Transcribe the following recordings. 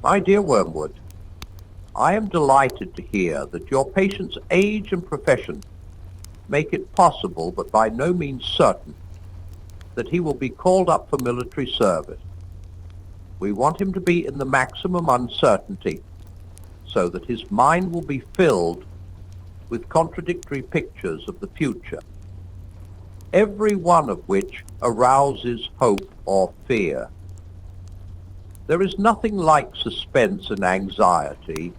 My dear Wormwood, I am delighted to hear that your patient's age and profession make it possible, but by no means certain, that he will be called up for military service. We want him to be in the maximum uncertainty, so that his mind will be filled with contradictory pictures of the future, every one of which arouses hope or fear. There is nothing like suspense and anxiety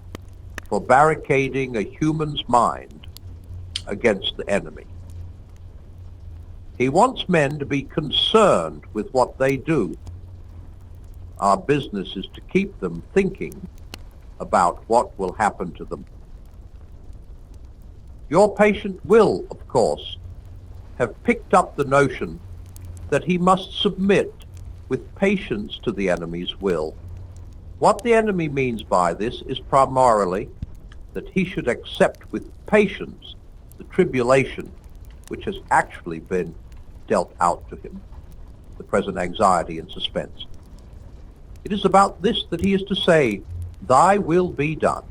for barricading a human's mind against the enemy. He wants men to be concerned with what they do. Our business is to keep them thinking about what will happen to them. Your patient will, of course, have picked up the notion that he must submit with patience to the enemy's will. What the enemy means by this is primarily that he should accept with patience the tribulation which has actually been dealt out to him, the present anxiety and suspense. It is about this that he is to say, "Thy will be done."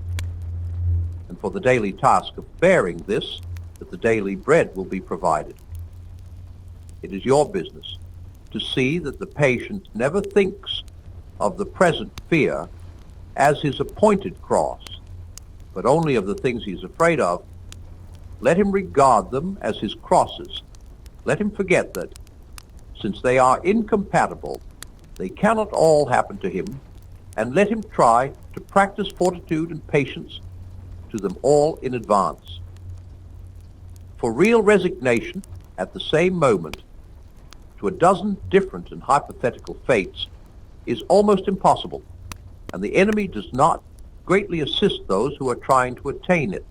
And for the daily task of bearing this, that the daily bread will be provided. It is your business to see that the patient never thinks of the present fear as his appointed cross, but only of the things he is afraid of. Let him regard them as his crosses. Let him forget that, since they are incompatible, they cannot all happen to him, and let him try to practice fortitude and patience to them all in advance. For real resignation at the same moment to a dozen different and hypothetical fates is almost impossible, and the enemy does not greatly assist those who are trying to attain it.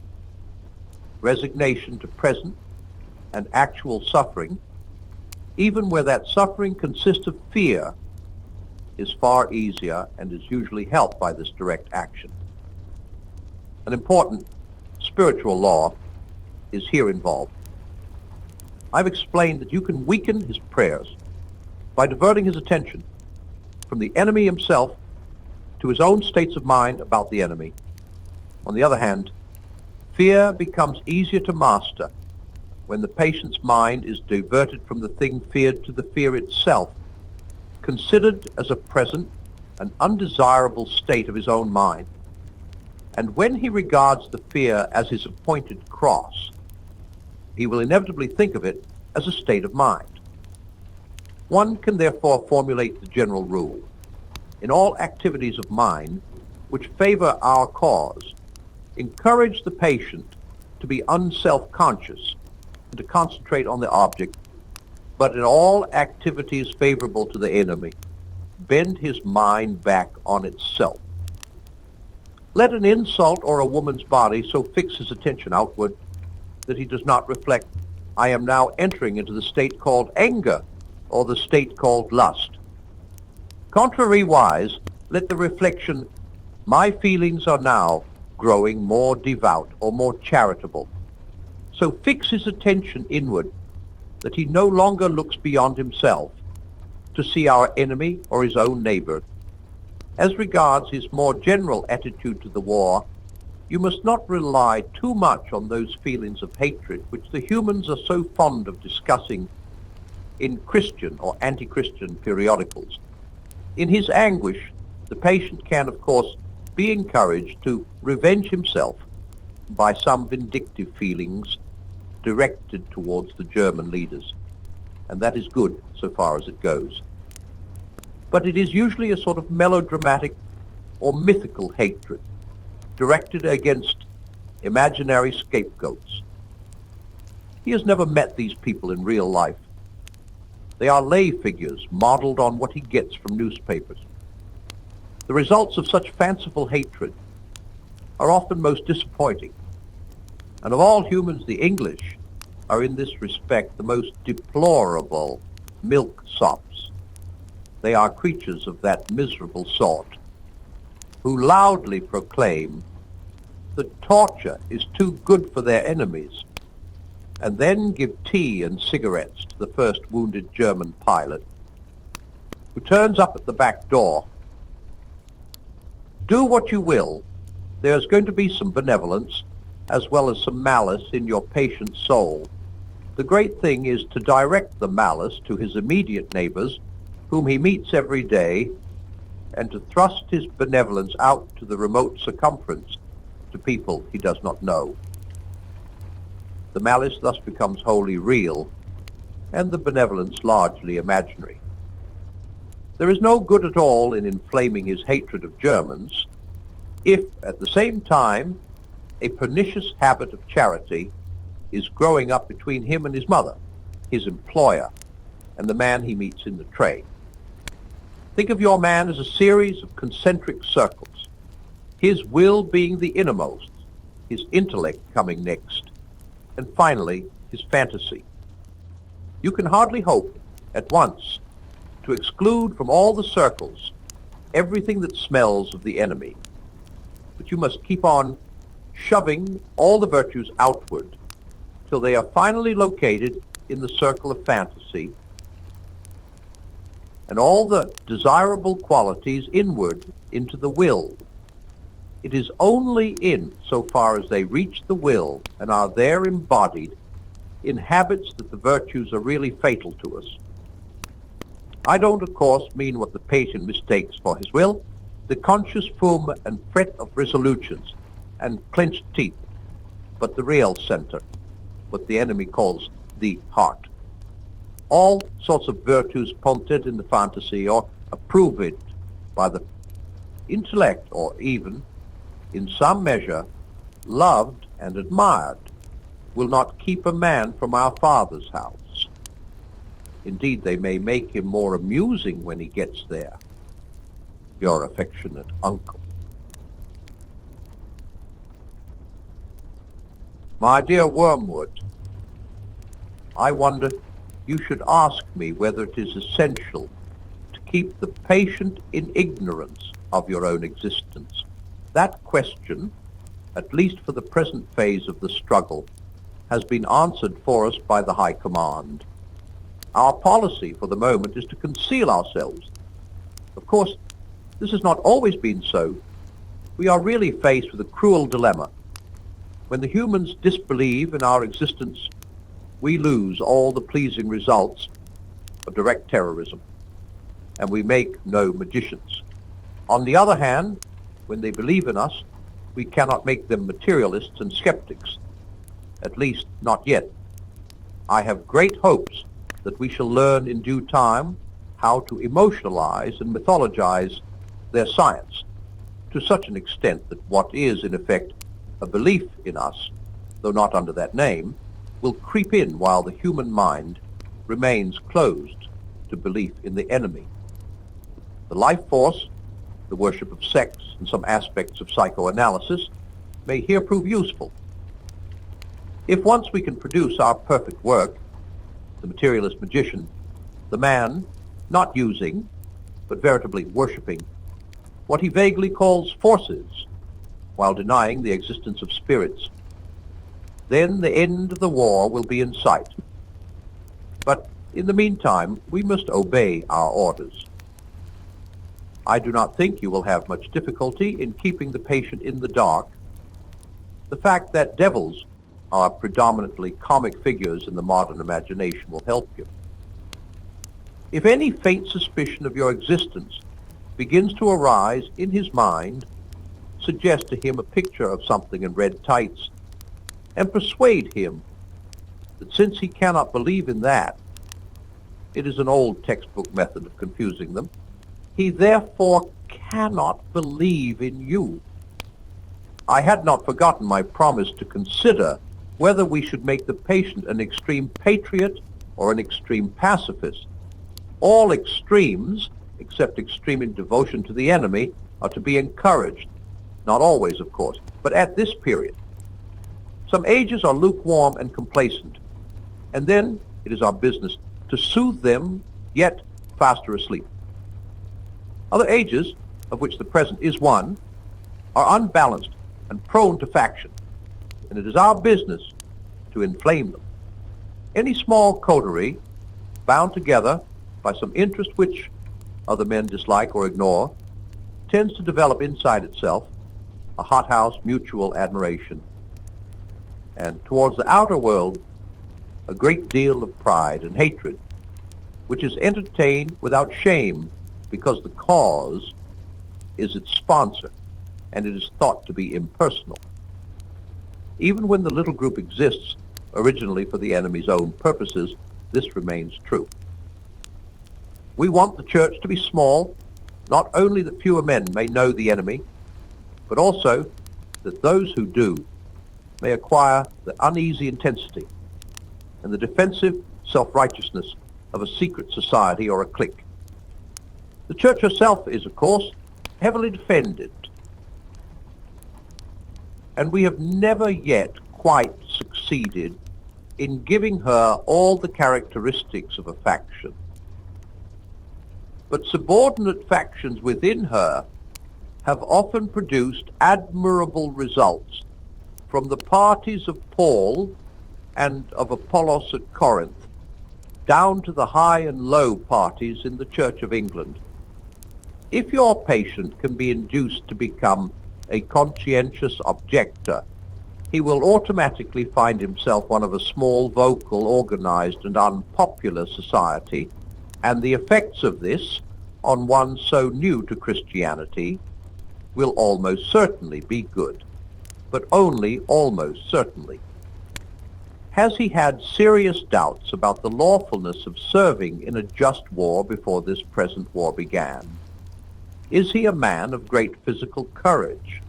Resignation to present and actual suffering, even where that suffering consists of fear, is far easier and is usually helped by this direct action. An important spiritual law is here involved. I've explained that you can weaken his prayers by diverting his attention from the enemy himself to his own states of mind about the enemy. On the other hand, fear becomes easier to master when the patient's mind is diverted from the thing feared to the fear itself, considered as a present and undesirable state of his own mind. And when he regards the fear as his appointed cross, he will inevitably think of it as a state of mind. One can therefore formulate the general rule: in all activities of mind which favor our cause, encourage the patient to be unself-conscious and to concentrate on the object, but in all activities favorable to the enemy, bend his mind back on itself. Let an insult or a woman's body so fix his attention outward that he does not reflect, "I am now entering into the state called anger," or the state called lust. Contrariwise, let the reflection, "My feelings are now growing more devout or more charitable," so fix his attention inward that he no longer looks beyond himself to see our enemy or his own neighbor. As regards his more general attitude to the war, you must not rely too much on those feelings of hatred which the humans are so fond of discussing in Christian or anti-Christian periodicals. In his anguish, the patient can, of course, be encouraged to revenge himself by some vindictive feelings directed towards the German leaders, and that is good so far as it goes. But it is usually a sort of melodramatic or mythical hatred directed against imaginary scapegoats. He has never met these people in real life. They are lay figures modeled on what he gets from newspapers. The results of such fanciful hatred are often most disappointing, and of all humans the English are in this respect the most deplorable milksops. They are creatures of that miserable sort who loudly proclaim that torture is too good for their enemies, and then give tea and cigarettes to the first wounded German pilot, who turns up at the back door Do what you will, there's going to be some benevolence as well as some malice in your patient's soul. The great thing is to direct the malice to his immediate neighbors, whom he meets every day, and to thrust his benevolence out to the remote circumference, to people he does not know. The malice thus becomes wholly real, and the benevolence largely imaginary. There is no good at all in inflaming his hatred of Germans, if at the same time a pernicious habit of charity is growing up between him and his mother, his employer, and the man he meets in the train. Think of your man as a series of concentric circles, his will being the innermost, his intellect coming next, and finally his fantasy. You can hardly hope at once to exclude from all the circles everything that smells of the enemy, but you must keep on shoving all the virtues outward till they are finally located in the circle of fantasy, and all the desirable qualities inward into the will. It is only in so far as they reach the will and are there embodied in habits that the virtues are really fatal to us. I don't, of course, mean what the patient mistakes for his will, the conscious fume and fret of resolutions and clenched teeth, but the real center, what the enemy calls the heart. All sorts of virtues ponted in the fantasy or approved by the intellect, or even, in some measure, loved and admired, will not keep a man from our Father's house. Indeed, they may make him more amusing when he gets there. Your affectionate uncle. My dear Wormwood, I wonder you should ask me whether it is essential to keep the patient in ignorance of your own existence. That question, at least for the present phase of the struggle, has been answered for us by the High Command. Our policy for the moment is to conceal ourselves. Of course, this has not always been so. We are really faced with a cruel dilemma. When the humans disbelieve in our existence, we lose all the pleasing results of direct terrorism, and we make no magicians. On the other hand, when they believe in us, we cannot make them materialists and skeptics, at least not yet. I have great hopes that we shall learn in due time how to emotionalize and mythologize their science to such an extent that what is, in effect, a belief in us, though not under that name, will creep in while the human mind remains closed to belief in the enemy. The life force, the worship of sex, and some aspects of psychoanalysis may here prove useful. If once we can produce our perfect work, the materialist magician, the man not using, but veritably worshipping, what he vaguely calls forces, while denying the existence of spirits, then the end of the war will be in sight. But in the meantime, we must obey our orders. I do not think you will have much difficulty in keeping the patient in the dark. The fact that devils are predominantly comic figures in the modern imagination will help you. If any faint suspicion of your existence begins to arise in his mind, suggest to him a picture of something in red tights, and persuade him that since he cannot believe in that, it is an old textbook method of confusing them, he therefore cannot believe in you. I had not forgotten my promise to consider whether we should make the patient an extreme patriot or an extreme pacifist. All extremes, except extreme in devotion to the enemy, are to be encouraged. Not always, of course, but at this period. Some ages are lukewarm and complacent, and then it is our business to soothe them, yet faster asleep. Other ages, of which the present is one, are unbalanced and prone to faction, and it is our business to inflame them. Any small coterie, bound together by some interest which other men dislike or ignore, tends to develop inside itself a hothouse mutual admiration, and towards the outer world a great deal of pride and hatred, which is entertained without shame because the cause is its sponsor and it is thought to be impersonal. Even when the little group exists originally for the enemy's own purposes, this remains true. We want the church to be small, not only that fewer men may know the enemy, but also that those who do may acquire the uneasy intensity and the defensive self-righteousness of a secret society or a clique. The church herself is, of course, heavily defended, and we have never yet quite succeeded in giving her all the characteristics of a faction. But subordinate factions within her have often produced admirable results, from the parties of Paul and of Apollos at Corinth, down to the high and low parties in the Church of England. If your patient can be induced to become a conscientious objector, he will automatically find himself one of a small, vocal, organized, and unpopular society, and the effects of this on one so new to Christianity will almost certainly be good, but only almost certainly. Has he had serious doubts about the lawfulness of serving in a just war before this present war began? Is he a man of great physical courage,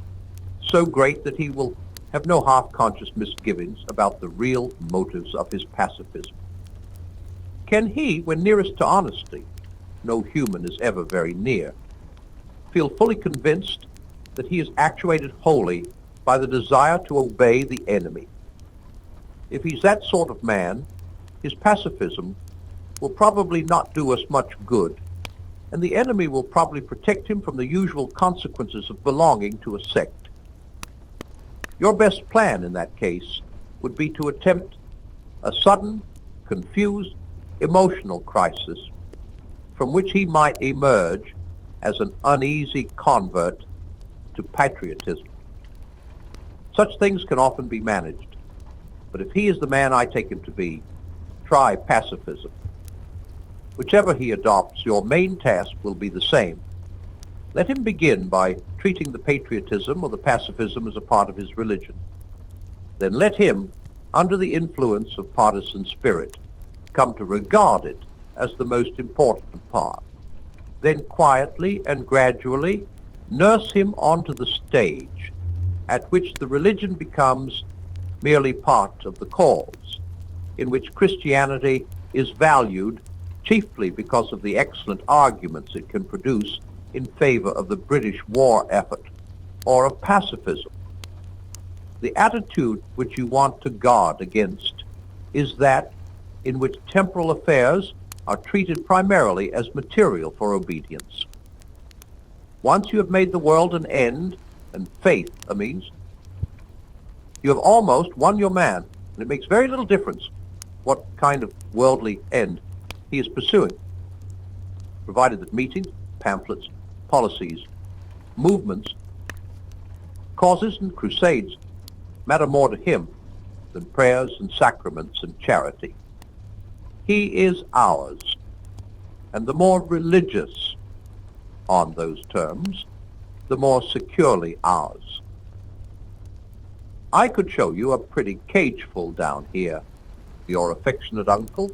so great that he will have no half-conscious misgivings about the real motives of his pacifism? Can he, when nearest to honesty, no human is ever very near, feel fully convinced that he is actuated wholly by the desire to obey the enemy? If he's that sort of man, his pacifism will probably not do us much good, and the enemy will probably protect him from the usual consequences of belonging to a sect. Your best plan in that case would be to attempt a sudden, confused, emotional crisis from which he might emerge as an uneasy convert to patriotism. Such things can often be managed, but if he is the man I take him to be, try pacifism. Whichever he adopts, your main task will be the same. Let him begin by treating the patriotism or the pacifism as a part of his religion. Then let him, under the influence of partisan spirit, come to regard it as the most important part. Then quietly and gradually nurse him onto the stage at which the religion becomes merely part of the cause, in which Christianity is valued chiefly because of the excellent arguments it can produce in favor of the British war effort or of pacifism. The attitude which you want to guard against is that in which temporal affairs are treated primarily as material for obedience. Once you have made the world an end and faith a means, you have almost won your man, and it makes very little difference what kind of worldly end he is pursuing, provided that meetings, pamphlets, policies, movements, causes, and crusades matter more to him than prayers and sacraments and charity. He is ours, and the more religious on those terms, the more securely ours. I could show you a pretty cageful down here, your affectionate uncle,